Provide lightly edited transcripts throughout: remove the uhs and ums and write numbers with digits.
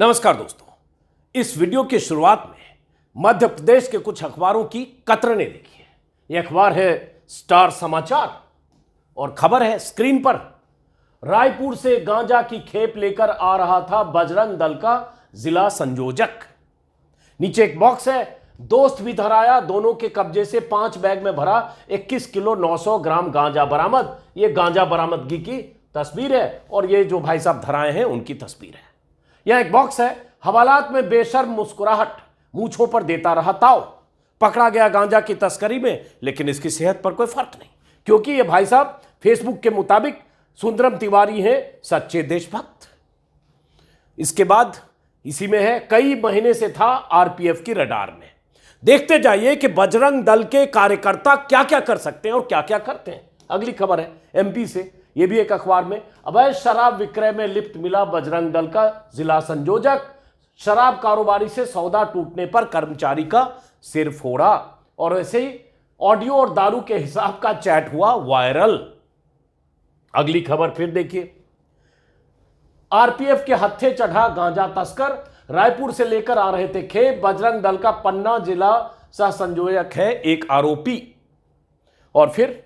नमस्कार दोस्तों, इस वीडियो की शुरुआत में मध्य प्रदेश के कुछ अखबारों की कतरने देखिए। यह अखबार है स्टार समाचार और खबर है स्क्रीन पर। रायपुर से गांजा की खेप लेकर आ रहा था बजरंग दल का जिला संयोजक। नीचे एक बॉक्स है, दोस्त भी धराया, दोनों के कब्जे से 5 बैग में भरा 21 किलो 900 ग्राम गांजा बरामद। यह गांजा बरामदगी की तस्वीर है और ये जो भाई साहब धराए हैं उनकी तस्वीर है। यह एक बॉक्स है, हवालात में बेशर्म मुस्कुराहट, मूंछों पर देता रहा ताव। पकड़ा गया गांजा की तस्करी में, लेकिन इसकी सेहत पर कोई फर्क नहीं, क्योंकि ये भाई साहब फेसबुक के मुताबिक सुंदरम तिवारी हैं सच्चे देशभक्त। इसके बाद इसी में है, कई महीने से था आरपीएफ की रडार में। देखते जाइए कि बजरंग दल के कार्यकर्ता क्या क्या कर सकते हैं और क्या क्या करते हैं। अगली खबर है एमपी से, यह भी एक अखबार में। अवैध शराब विक्रय में लिप्त मिला बजरंग दल का जिला संयोजक। शराब कारोबारी से सौदा टूटने पर कर्मचारी का सिर फोड़ा। और ऐसे ही ऑडियो और दारू के हिसाब का चैट हुआ वायरल। अगली खबर फिर देखिए, आरपीएफ के हत्थे चढ़ा गांजा तस्कर। रायपुर से लेकर आ रहे थे खेप। बजरंग दल का पन्ना जिला सह संयोजक है एक आरोपी। और फिर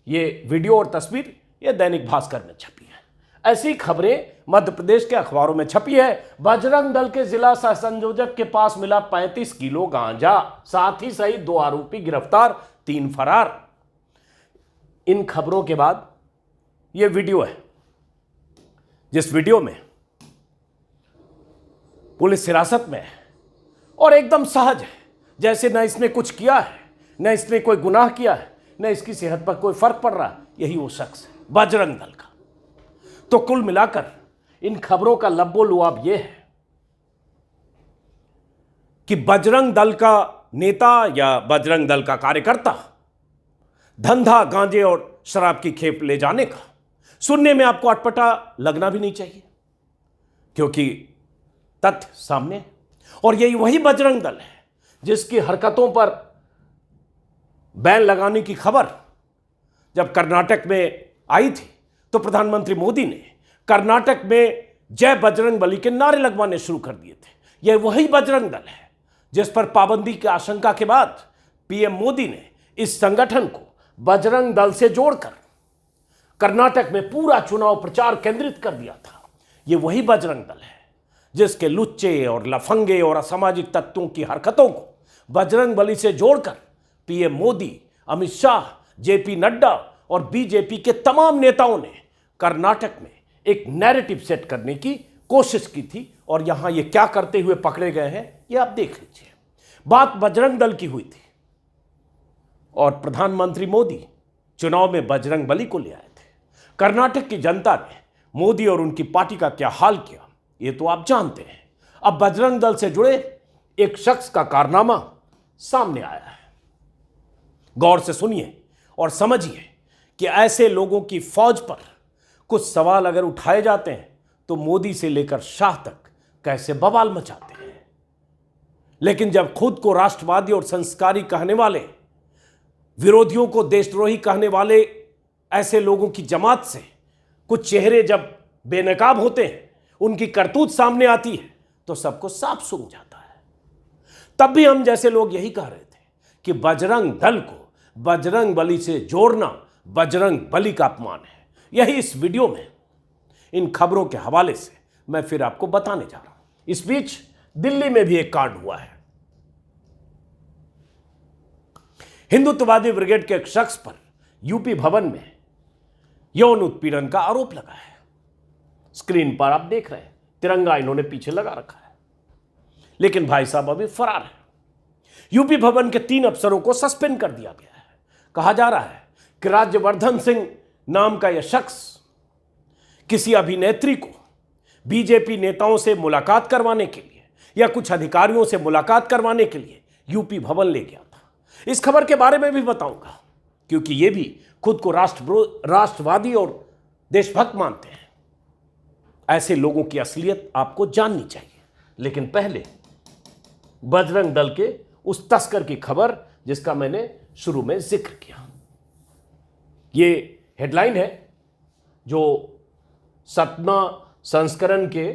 ये वीडियो और तस्वीर ये दैनिक भास्कर में छपी है। ऐसी खबरें मध्य प्रदेश के अखबारों में छपी है। बजरंग दल के जिला सह संयोजक के पास मिला 35 किलो गांजा, साथ ही सहित 2 आरोपी गिरफ्तार, 3 फरार। इन खबरों के बाद यह वीडियो है, जिस वीडियो में पुलिस हिरासत में है और एकदम सहज है, जैसे न इसने कुछ किया है, न इसने कोई गुनाह किया है, न इसकी सेहत पर कोई फर्क पड़ रहा है। यही वो शख्स है बजरंग दल का। तो कुल मिलाकर इन खबरों का लब्बो लुआब यह है कि बजरंग दल का नेता या बजरंग दल का कार्यकर्ता धंधा गांजे और शराब की खेप ले जाने का सुनने में आपको अटपटा लगना भी नहीं चाहिए, क्योंकि तथ्य सामने है। और यही वही बजरंग दल है जिसकी हरकतों पर बैन लगाने की खबर जब कर्नाटक में आई थी तो प्रधानमंत्री मोदी ने कर्नाटक में जय बजरंग बली के नारे लगवाने शुरू कर दिए थे। यह वही बजरंग दल है जिस पर पाबंदी की आशंका के बाद पीएम मोदी ने इस संगठन को बजरंग दल से जोड़कर कर्नाटक में पूरा चुनाव प्रचार केंद्रित कर दिया था। यह वही बजरंग दल है जिसके लुच्चे और लफंगे और असामाजिक तत्वों की हरकतों को बजरंग बली से जोड़कर पीएम मोदी, अमित शाह, जेपी नड्डा और बीजेपी के तमाम नेताओं ने कर्नाटक में एक नैरेटिव सेट करने की कोशिश की थी। और यहां ये क्या करते हुए पकड़े गए हैं ये आप देख लीजिए। बात बजरंग दल की हुई थी और प्रधानमंत्री मोदी चुनाव में बजरंग बली को ले आए थे। कर्नाटक की जनता ने मोदी और उनकी पार्टी का क्या हाल किया ये तो आप जानते हैं। अब बजरंग दल से जुड़े एक शख्स का कारनामा सामने आया है। गौर से सुनिए और समझिए कि ऐसे लोगों की फौज पर कुछ सवाल अगर उठाए जाते हैं तो मोदी से लेकर शाह तक कैसे बवाल मचाते हैं, लेकिन जब खुद को राष्ट्रवादी और संस्कारी कहने वाले, विरोधियों को देशद्रोही कहने वाले ऐसे लोगों की जमात से कुछ चेहरे जब बेनकाब होते हैं, उनकी करतूत सामने आती है तो सबको साफ सूझ जाता है। तब भी हम जैसे लोग यही कह रहे थे कि बजरंग दल को बजरंग बली से जोड़ना बजरंग बली का अपमान है। यही इस वीडियो में इन खबरों के हवाले से मैं फिर आपको बताने जा रहा हूं। इस बीच दिल्ली में भी एक कांड हुआ है। हिंदुत्ववादी ब्रिगेड के एक शख्स पर यूपी भवन में यौन उत्पीड़न का आरोप लगा है। स्क्रीन पर आप देख रहे हैं, तिरंगा इन्होंने पीछे लगा रखा है, लेकिन भाई साहब अभी फरार है। यूपी भवन के 3 अफसरों को सस्पेंड कर दिया गया है। कहा जा रहा है कि राज्यवर्धन सिंह नाम का यह शख्स किसी अभिनेत्री को बीजेपी नेताओं से मुलाकात करवाने के लिए या कुछ अधिकारियों से मुलाकात करवाने के लिए यूपी भवन ले गया था। इस खबर के बारे में भी बताऊंगा, क्योंकि ये भी खुद को राष्ट्रवादी और देशभक्त मानते हैं। ऐसे लोगों की असलियत आपको जाननी चाहिए। लेकिन पहले बजरंग दल के उस तस्कर की खबर जिसका मैंने शुरू में जिक्र किया। ये हेडलाइन है जो 7वां संस्करण के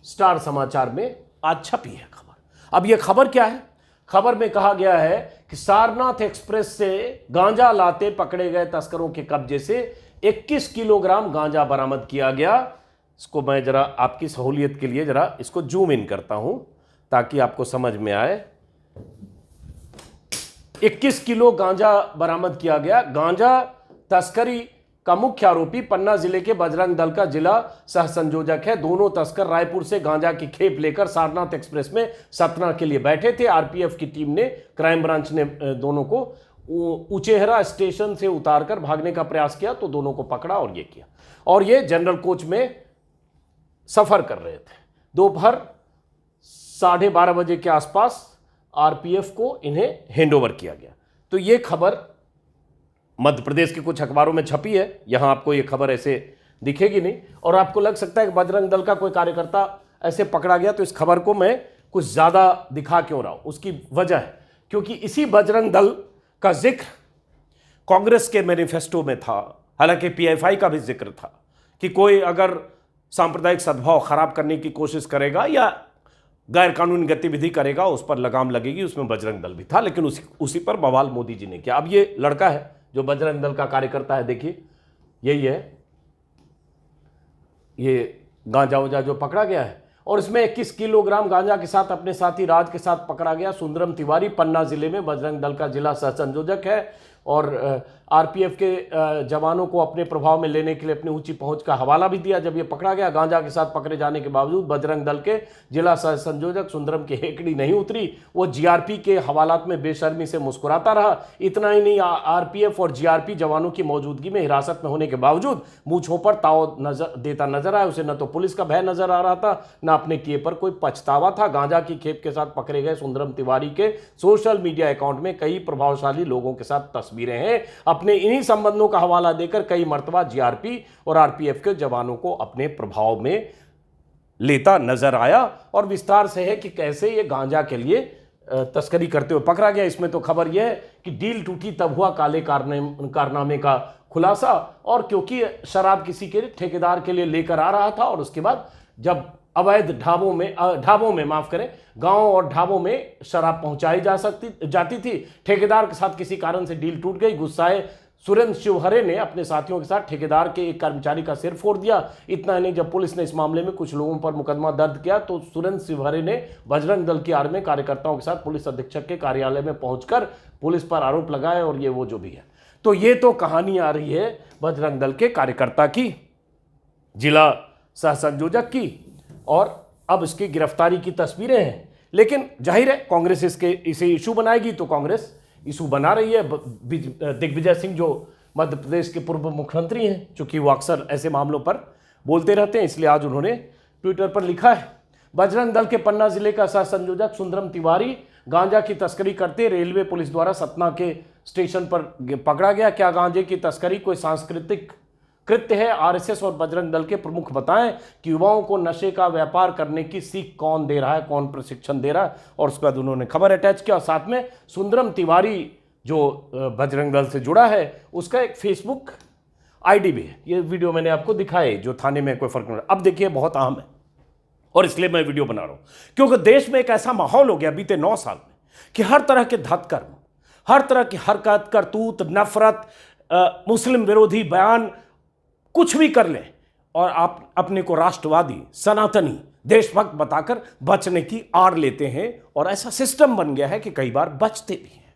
स्टार समाचार में आज छपी है खबर। अब यह खबर क्या है? खबर में कहा गया है कि सारनाथ एक्सप्रेस से गांजा लाते पकड़े गए तस्करों के कब्जे से 21 किलोग्राम गांजा बरामद किया गया। इसको मैं जरा आपकी सहूलियत के लिए जरा इसको जूम इन करता हूं ताकि आपको समझ में आए। 21 किलो गांजा बरामद किया गया। गांजा तस्करी का मुख्य आरोपी पन्ना जिले के बजरंग दल का जिला सह संयोजक है। दोनों तस्कर रायपुर से गांजा की खेप लेकर सारनाथ एक्सप्रेस में सतना के लिए बैठे थे। आरपीएफ की टीम ने, क्राइम ब्रांच ने दोनों को उचेहरा स्टेशन से उतारकर भागने का प्रयास किया तो दोनों को पकड़ा और ये किया। और ये जनरल कोच में सफर कर रहे थे। दोपहर 12:30 बजे के आसपास आरपीएफ को इन्हें हैंडओवर किया गया। तो ये खबर मध्य प्रदेश के कुछ अखबारों में छपी है। यहां आपको ये खबर ऐसे दिखेगी नहीं और आपको लग सकता है कि बजरंग दल का कोई कार्यकर्ता ऐसे पकड़ा गया। तो इस खबर को मैं कुछ ज्यादा दिखा क्यों रहा हूं, उसकी वजह है क्योंकि इसी बजरंग दल का जिक्र कांग्रेस के मैनिफेस्टो में था। हालांकि पीएफआई का भी जिक्र था कि कोई अगर सांप्रदायिक सद्भाव खराब करने की कोशिश करेगा या गैर कानूनी गतिविधि करेगा उस पर लगाम लगेगी। उसमें बजरंग दल भी था, लेकिन उसी पर बवाल मोदी जी ने किया। अब ये लड़का है जो बजरंग दल का कार्यकर्ता है, देखिए यही है, ये गांजा उजा जो पकड़ा गया है और इसमें 21 किलोग्राम गांजा के साथ अपने साथी राज के साथ पकड़ा गया। सुंदरम तिवारी पन्ना जिले में बजरंग दल का जिला सह संयोजक है और आरपीएफ के जवानों को अपने प्रभाव में लेने के लिए अपनी ऊंची पहुंच का हवाला भी दिया। जब ये पकड़ा गया, गांजा के साथ पकड़े जाने के बावजूद बजरंग दल के जिला सह संयोजक सुंदरम की हेकड़ी नहीं उतरी। वो जीआरपी के हवालात में बेशर्मी से मुस्कुराता रहा। इतना ही नहीं, आरपीएफ और जीआरपी जवानों की मौजूदगी में हिरासत में होने के बावजूद मूंछों पर ताव देता नजर आया। उसे न तो पुलिस का भय नजर आ रहा था, न अपने किए पर कोई पछतावा था। गांजा की खेप के साथ पकड़े गए सुंदरम तिवारी के सोशल मीडिया अकाउंट में कई प्रभावशाली लोगों के साथ तस्वीरें हैं। अपने इन्हीं संबंधों का हवाला देकर कई मर्तबा जीआरपी और आरपीएफ के जवानों को अपने प्रभाव में लेता नजर आया। और विस्तार से है कि कैसे ये गांजा के लिए तस्करी करते हुए पकड़ा गया। इसमें तो खबर यह है कि डील टूटी तब हुआ काले कारनामे का खुलासा। और क्योंकि शराब किसी के ठेकेदार के लिए लेकर आ रहा था और उसके बाद जब अवैध ढाबों में माफ करें, गांव और ढाबों में शराब पहुंचाई जाती थी। ठेकेदार के साथ किसी कारण से डील टूट गई। गुस्साए सुरेंद्र शिवहरे ने अपने साथियों के साथ ठेकेदार के एक कर्मचारी का सिर फोड़ दिया। इतना नहीं, जब पुलिस ने इस मामले में कुछ लोगों पर मुकदमा दर्ज किया तो सुरेंद्र शिवहरे ने बजरंग दल की आड़ में कार्यकर्ताओं के साथ पुलिस अधीक्षक के कार्यालय में पहुंचकर पुलिस पर आरोप लगाए और ये वो जो भी है। तो ये तो कहानी आ रही है बजरंग दल के कार्यकर्ता की, जिला सह संयोजक की, और अब इसकी गिरफ्तारी की तस्वीरें हैं। लेकिन जाहिर है कांग्रेस इसे इशू बनाएगी तो कांग्रेस इशू बना रही है। दिग्विजय सिंह जो मध्य प्रदेश के पूर्व मुख्यमंत्री हैं, चूंकि वो अक्सर ऐसे मामलों पर बोलते रहते हैं, इसलिए आज उन्होंने ट्विटर पर लिखा है, बजरंग दल के पन्ना जिले का सह संयोजक सुंदरम तिवारी गांजा की तस्करी करते रेलवे पुलिस द्वारा सतना के स्टेशन पर पकड़ा गया। क्या गांजे की तस्करी कोई सांस्कृतिक कृत्य है? आरएसएस और बजरंग दल के प्रमुख बताएं कि युवाओं को नशे का व्यापार करने की सीख कौन दे रहा है, कौन प्रशिक्षण दे रहा है। और उसके बाद उन्होंने खबर अटैच किया। साथ में सुंदरम तिवारी जो बजरंग दल से जुड़ा है उसका एक फेसबुक आईडी भी है। ये वीडियो मैंने आपको दिखाई, जो थाने में कोई फर्क नहीं। अब देखिए, बहुत अहम है और इसलिए मैं वीडियो बना रहा हूं क्योंकि देश में एक ऐसा माहौल हो गया बीते 9 साल में कि हर तरह के धतकर्म, हर तरह की हरकत, करतूत, नफरत, मुस्लिम विरोधी बयान, कुछ भी कर लें और आप अपने को राष्ट्रवादी, सनातनी, देशभक्त बताकर बचने की आड़ लेते हैं। और ऐसा सिस्टम बन गया है कि कई बार बचते भी हैं।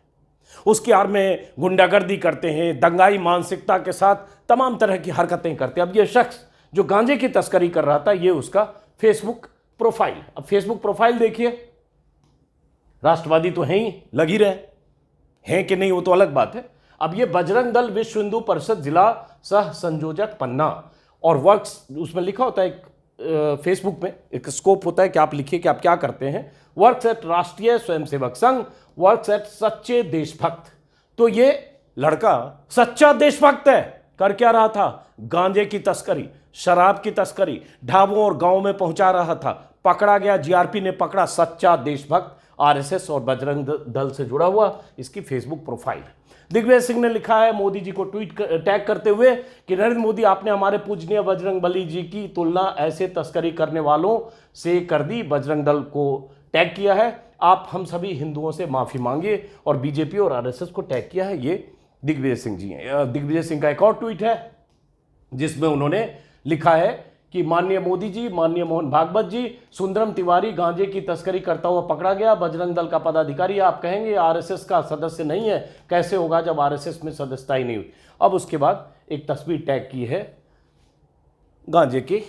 उसकी आड़ में गुंडागर्दी करते हैं, दंगाई मानसिकता के साथ तमाम तरह की हरकतें करते हैं। अब ये शख्स जो गांजे की तस्करी कर रहा था, ये उसका फेसबुक प्रोफाइल। अब फेसबुक प्रोफाइल देखिए, राष्ट्रवादी तो हैं ही, लग ही रहे हैं कि नहीं वो तो अलग बात है। अब ये बजरंग दल विश्व हिंदू परिषद जिला सह संयोजक पन्ना, और वर्क्स उसमें लिखा होता है, एक फेसबुक में एक स्कोप होता है कि आप लिखिए कि आप क्या करते हैं। वर्क्स एट राष्ट्रीय स्वयंसेवक संघ, वर्क्स एट सच्चे देशभक्त। तो ये लड़का सच्चा देशभक्त है। कर क्या रहा था? गांजे की तस्करी, शराब की तस्करी ढाबों और गांवों में पहुंचा रहा था। पकड़ा गया, जीआरपी ने पकड़ा। सच्चा देशभक्त आरएसएस और बजरंग दल से जुड़ा हुआ इसकी फेसबुक प्रोफाइल है। दिग्विजय सिंह ने लिखा है मोदी जी को टैग करते हुए कि नरेंद्र मोदी, आपने हमारे पूजनीय बजरंग बली जी की तुलना ऐसे तस्करी करने वालों से कर दी। बजरंग दल को टैग किया है, आप हम सभी हिंदुओं से माफी मांगिए, और बीजेपी और आरएसएस को टैग किया है। ये दिग्विजय सिंह जी हैं। दिग्विजय सिंह का एक और ट्वीट है जिसमें उन्होंने लिखा है कि माननीय मोदी जी, माननीय मोहन भागवत जी, सुंदरम तिवारी गांजे की तस्करी करता हुआ पकड़ा गया। बजरंग दल का पदाधिकारी। आप कहेंगे आरएसएस का सदस्य नहीं है, कैसे होगा जब आरएसएस में सदस्यता ही नहीं हुई। अब उसके बाद एक तस्वीर टैग की है गांजे के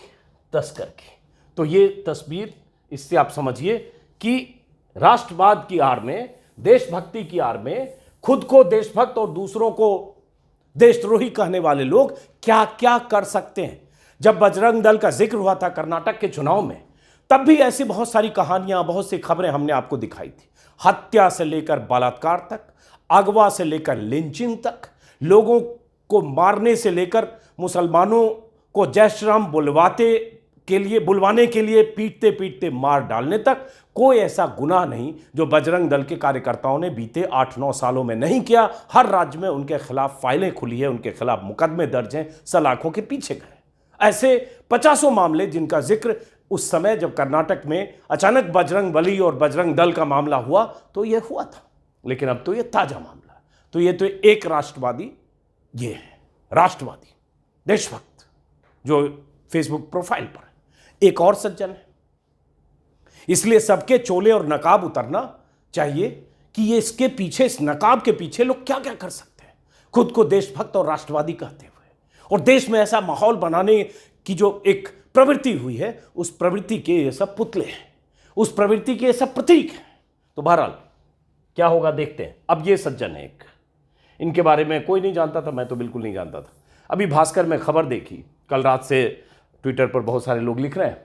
तस्कर की। तो ये तस्वीर, इससे आप समझिए कि राष्ट्रवाद की आड़ में, देशभक्ति की आड़ में खुद को देशभक्त और दूसरों को देशद्रोही कहने वाले लोग क्या क्या कर सकते हैं। जब बजरंग दल का जिक्र हुआ था कर्नाटक के चुनाव में, तब भी ऐसी बहुत सारी कहानियां, बहुत सी खबरें हमने आपको दिखाई थी। हत्या से लेकर बलात्कार तक, अगवा से लेकर लिंचिंग तक, लोगों को मारने से लेकर मुसलमानों को जय श्री राम बुलवाने के लिए पीटते पीटते मार डालने तक। कोई ऐसा गुनाह नहीं जो बजरंग दल के कार्यकर्ताओं ने बीते 8-9 सालों में नहीं किया। हर राज्य में उनके खिलाफ फाइलें खुली है, उनके खिलाफ मुकदमे दर्ज हैं, सलाखों के पीछे गए। ऐसे 50 मामले जिनका जिक्र उस समय जब कर्नाटक में अचानक बजरंग बली और बजरंग दल का मामला हुआ तो यह हुआ था। लेकिन अब तो यह ताजा मामला। तो यह तो एक राष्ट्रवादी, ये है राष्ट्रवादी देशभक्त जो फेसबुक प्रोफाइल पर है। एक और सज्जन है। इसलिए सबके चोले और नकाब उतरना चाहिए कि ये इसके पीछे, इस नकाब के पीछे लोग क्या क्या कर सकते हैं, खुद को देशभक्त और राष्ट्रवादी कहते हुए। और देश में ऐसा माहौल बनाने की जो एक प्रवृत्ति हुई है, उस प्रवृत्ति के ये सब पुतले हैं, उस प्रवृत्ति के ये सब प्रतीक हैं। तो बहरहाल क्या होगा देखते हैं। अब ये सज्जन है एक, इनके बारे में कोई नहीं जानता था, मैं तो बिल्कुल नहीं जानता था। अभी भास्कर में खबर देखी, कल रात से ट्विटर पर बहुत सारे लोग लिख रहे हैं।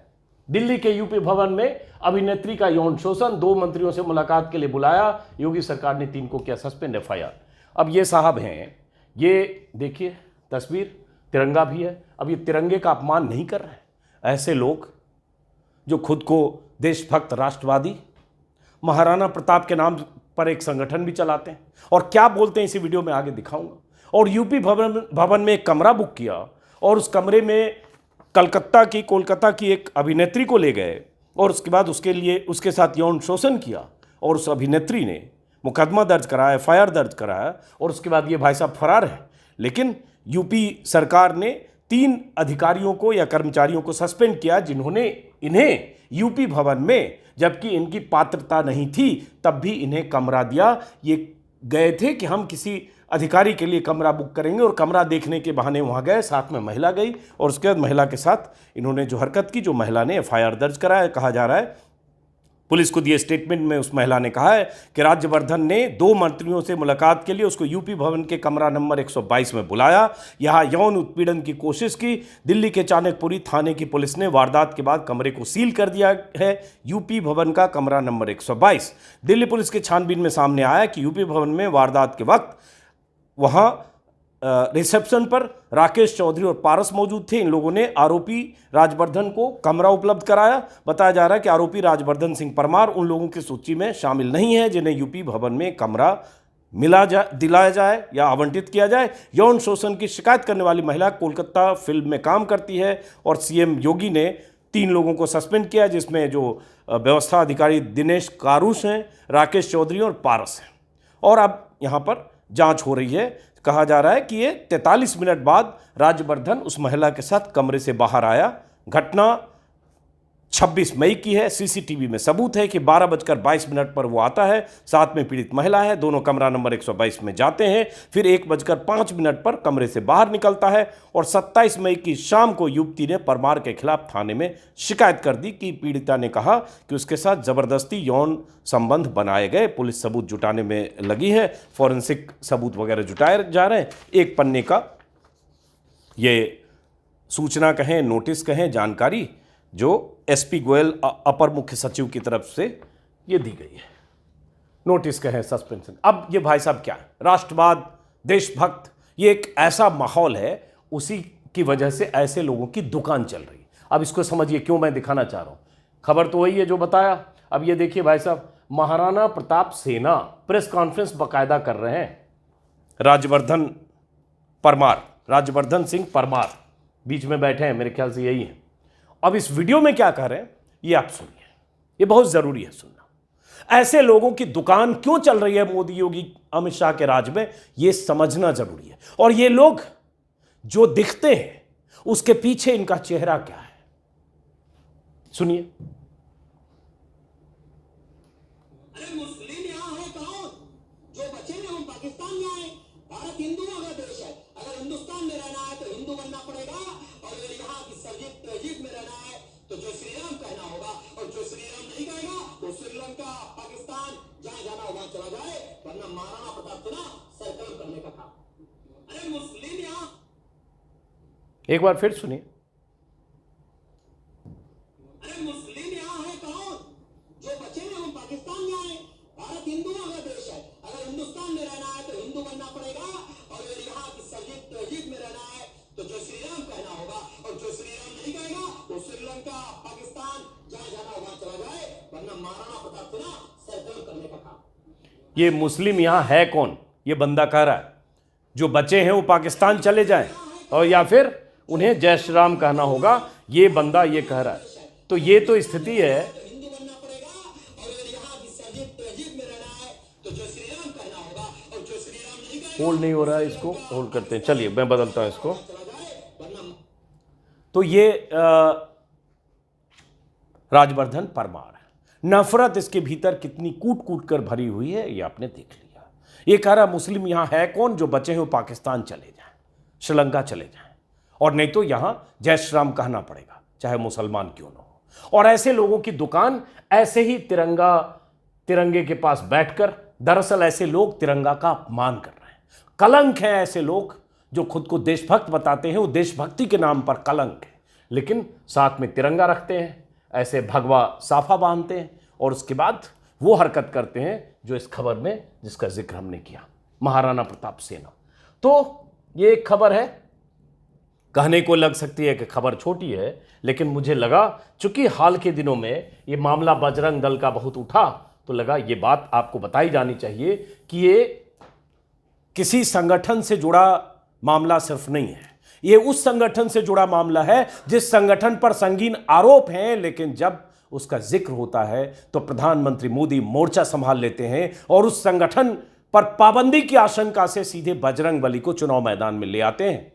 दिल्ली के यूपी भवन में अभिनेत्री का यौन शोषण, 2 मंत्रियों से मुलाकात के लिए बुलाया, योगी सरकार ने 3 को किया सस्पेंड, FIR। अब ये साहब हैं, ये देखिए तस्वीर, तिरंगा भी है। अब ये तिरंगे का अपमान नहीं कर रहे हैं ऐसे लोग जो खुद को देशभक्त, राष्ट्रवादी, महाराणा प्रताप के नाम पर एक संगठन भी चलाते हैं। और क्या बोलते हैं इसी वीडियो में आगे दिखाऊंगा। और यूपी भवन में एक कमरा बुक किया और उस कमरे में कोलकाता की एक अभिनेत्री को ले गए और उसके बाद उसके साथ यौन शोषण किया और उस अभिनेत्री ने मुकदमा दर्ज कराया, FIR दर्ज कराया और उसके बाद ये भाई साहब फरार है। लेकिन यूपी सरकार ने 3 अधिकारियों को या कर्मचारियों को सस्पेंड किया जिन्होंने इन्हें यूपी भवन में, जबकि इनकी पात्रता नहीं थी, तब भी इन्हें कमरा दिया। ये गए थे कि हम किसी अधिकारी के लिए कमरा बुक करेंगे और कमरा देखने के बहाने वहाँ गए, साथ में महिला गई और उसके बाद महिला के साथ इन्होंने जो हरकत की, जो महिला ने FIR दर्ज कराया। कहा जा रहा है, पुलिस को दिए स्टेटमेंट में उस महिला ने कहा है कि राज्यवर्धन ने 2 मंत्रियों से मुलाकात के लिए उसको यूपी भवन के कमरा नंबर 122 में बुलाया, यहाँ यौन उत्पीड़न की कोशिश की। दिल्ली के चाणक्यपुरी थाने की पुलिस ने वारदात के बाद कमरे को सील कर दिया है। यूपी भवन का कमरा नंबर 122। दिल्ली पुलिस के छानबीन में सामने आया कि यूपी भवन में वारदात के वक्त वहाँ रिसेप्शन पर राकेश चौधरी और पारस मौजूद थे। इन लोगों ने आरोपी राजवर्धन को कमरा उपलब्ध कराया। बताया जा रहा है कि आरोपी राजवर्धन सिंह परमार उन लोगों की सूची में शामिल नहीं है जिन्हें यूपी भवन में कमरा दिलाया जाए या आवंटित किया जाए। यौन शोषण की शिकायत करने वाली महिला कोलकाता फिल्म में काम करती है और सीएम योगी ने 3 लोगों को सस्पेंड किया, जिसमें जो व्यवस्था अधिकारी दिनेश कारूस हैं, राकेश चौधरी और पारस हैं। और अब यहाँ पर जांच हो रही है। कहा जा रहा है कि ये 43 मिनट बाद राजवर्धन उस महिला के साथ कमरे से बाहर आया। घटना 26 मई की है। सीसीटीवी में सबूत है कि 12:22 पर वो आता है, साथ में पीड़ित महिला है। दोनों कमरा नंबर 122 में जाते हैं, फिर 1:05 पर कमरे से बाहर निकलता है और 27 मई की शाम को युवती ने परमार के खिलाफ थाने में शिकायत कर दी कि पीड़िता ने कहा कि उसके साथ जबरदस्ती यौन संबंध बनाए गए। पुलिस सबूत जुटाने में लगी है, फॉरेंसिक सबूत वगैरह जुटाए जा रहे हैं। एक पन्ने का ये सूचना कहें, नोटिस कहें, जानकारी जो एसपी गोयल अपर मुख्य सचिव की तरफ से ये दी गई है। नोटिस कहें, सस्पेंशन। अब ये भाई साहब क्या है, राष्ट्रवाद, देशभक्त, ये एक ऐसा माहौल है, उसी की वजह से ऐसे लोगों की दुकान चल रही है। अब इसको समझिए क्यों मैं दिखाना चाह रहा हूं। खबर तो वही है जो बताया। अब ये देखिए भाई साहब, महाराणा प्रताप सेना प्रेस कॉन्फ्रेंस बाकायदा कर रहे हैं। राज्यवर्धन सिंह परमार बीच में बैठे हैं, मेरे ख्याल से यही है। अब इस वीडियो में क्या कह रहे हैं ये आप सुनिए, ये बहुत जरूरी है सुनना। ऐसे लोगों की दुकान क्यों चल रही है मोदी योगी अमित शाह के राज में, ये समझना जरूरी है। और ये लोग जो दिखते हैं उसके पीछे इनका चेहरा क्या है, सुनिए। अरे मुस्लिम यहाँ है कौन? जो बचे हैं हम पाकिस्तान में आए। भारत हिंदुओं का देश है। अगर हिंदुस्तान में रहना है तो हिंदू बनना पड़ेगा, और अगर यहाँ की तहजीब में रहना है तो जो श्री राम कहना होगा, और जो श्री राम नहीं कहेगा तो श्रीलंका, पाकिस्तान, जहां जाना होगा चला जाए, वरना महाराणा प्रताप से ना सर्कल करने का काम। अरे मुस्लिम यहाँ, एक बार फिर सुनिए। अरे मुस्लिम यहाँ है कौन? जो बचे हैं हम पाकिस्तान में आए। भारत हिंदुओं का देश है। अगर हिंदुस्तान में रहना है तो हिंदू बनना पड़ेगा, और अगर यहाँ की तहजीब में रहना है तो जो श्री राम कहना होगा, और जो श्री राम नहीं कहेगा तो श्रीलंका, पाकिस्तान, जहां जाना होगा चला जाए, वरना महाराणा प्रताप से ना सर्कल करने का काम। ये मुस्लिम यहाँ है कौन, ये बंदा कह रहा है जो बचे हैं वो पाकिस्तान चले जाएं, और या फिर उन्हें जय श्री राम कहना होगा, ये बंदा ये कह रहा है। तो ये तो स्थिति है, हिंदू बनना पड़ेगा, और अगर यहाँ की तहजीब में रहना है तो जो श्री राम कहना होगा, और जो श्री राम नहीं कहेगा। होल्ड नहीं हो रहा है, इसको होल्ड करते हैं। चलिए मैं बदलता हूं इसको। चला जाए, वरना तो ये राजवर्धन परमार है। नफरत इसके भीतर कितनी कूट कूट कर भरी हुई है ये आपने देख लिया। ये कह रहा मुस्लिम यहाँ है कौन, जो बचे हैं वो पाकिस्तान चले जाएं, श्रीलंका चले जाएं, और नहीं तो यहाँ जय श्री राम कहना पड़ेगा, चाहे मुसलमान क्यों ना हो। और ऐसे लोगों की दुकान ऐसे ही तिरंगे के पास बैठकर, दरअसल ऐसे लोग तिरंगा का अपमान कर रहे हैं। कलंक है ऐसे लोग जो खुद को देशभक्त बताते हैं, वो देशभक्ति के नाम पर कलंक है, लेकिन साथ में तिरंगा रखते हैं, ऐसे भगवा साफा बांधते हैं, और उसके बाद वो हरकत करते हैं जो इस खबर में जिसका जिक्र हमने किया, महाराणा प्रताप सेना। तो ये एक खबर है, कहने को लग सकती है कि खबर छोटी है, लेकिन मुझे लगा चूंकि हाल के दिनों में ये मामला बजरंग दल का बहुत उठा, तो लगा ये बात आपको बताई जानी चाहिए कि ये किसी संगठन से जुड़ा मामला सिर्फ नहीं है, ये उस संगठन से जुड़ा मामला है जिस संगठन पर संगीन आरोप हैं, लेकिन जब उसका जिक्र होता है तो प्रधानमंत्री मोदी मोर्चा संभाल लेते हैं और उस संगठन पर पाबंदी की आशंका से सीधे बजरंगबली को चुनाव मैदान में ले आते हैं।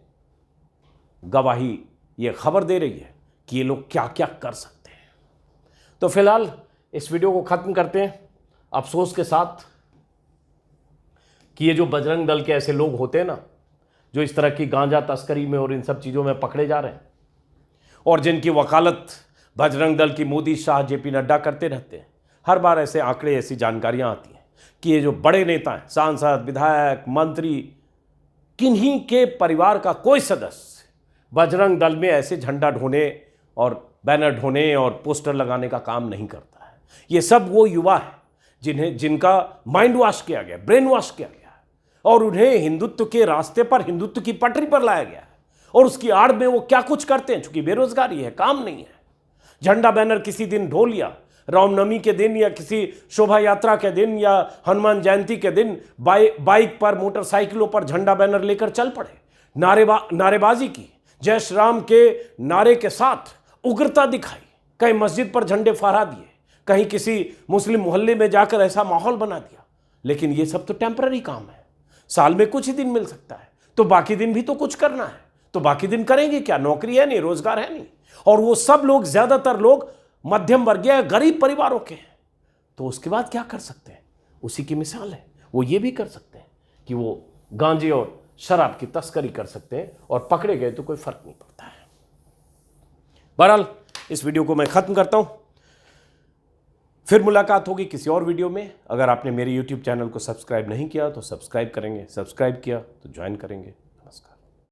गवाही ये खबर दे रही है कि ये लोग क्या क्या कर सकते हैं। तो फिलहाल इस वीडियो को खत्म करते हैं अफसोस के साथ कि ये जो बजरंग दल के ऐसे लोग होते हैं ना, जो इस तरह की गांजा तस्करी में और इन सब चीज़ों में पकड़े जा रहे हैं, और जिनकी वकालत बजरंग दल की मोदी, शाह, जेपी नड्डा करते रहते हैं। हर बार ऐसे आंकड़े, ऐसी जानकारियां आती हैं कि ये जो बड़े नेता हैं, सांसद, विधायक, मंत्री, किन्हीं के परिवार का कोई सदस्य बजरंग दल में ऐसे झंडा ढोने और बैनर ढोने और पोस्टर लगाने का काम नहीं करता है। ये सब वो युवा है जिनका माइंड वॉश किया गया, ब्रेन वॉश किया गया, और उन्हें हिंदुत्व के रास्ते पर, हिंदुत्व की पटरी पर लाया गया है, और उसकी आड़ में वो क्या कुछ करते हैं। चूंकि बेरोजगारी है, काम नहीं है, झंडा बैनर किसी दिन ढो लिया, रामनवमी के दिन या किसी शोभा यात्रा के दिन या हनुमान जयंती के दिन बाइक पर, मोटरसाइकिलों पर झंडा बैनर लेकर चल पड़े, नारेबाजी की, जय श्री राम के नारे के साथ उग्रता दिखाई, कहीं मस्जिद पर झंडे फहरा दिए, कहीं किसी मुस्लिम मोहल्ले में जाकर ऐसा माहौल बना दिया। लेकिन ये सब तो टेम्पररी काम है, साल में कुछ ही दिन मिल सकता है, तो बाकी दिन भी तो कुछ करना है, तो बाकी दिन करेंगे क्या? नौकरी है नहीं, रोजगार है नहीं, और वो सब लोग, ज्यादातर लोग मध्यम वर्गीय गरीब परिवारों के हैं। तो उसके बाद क्या कर सकते हैं? उसी की मिसाल है। वो ये भी कर सकते हैं कि वो गांजे और शराब की तस्करी कर सकते हैं, और पकड़े गए तो कोई फर्क नहीं पड़ता है। बहरहाल इस वीडियो को मैं खत्म करता हूं, फिर मुलाकात होगी किसी और वीडियो में। अगर आपने मेरे YouTube चैनल को सब्सक्राइब नहीं किया तो सब्सक्राइब करेंगे, सब्सक्राइब किया तो ज्वाइन करेंगे।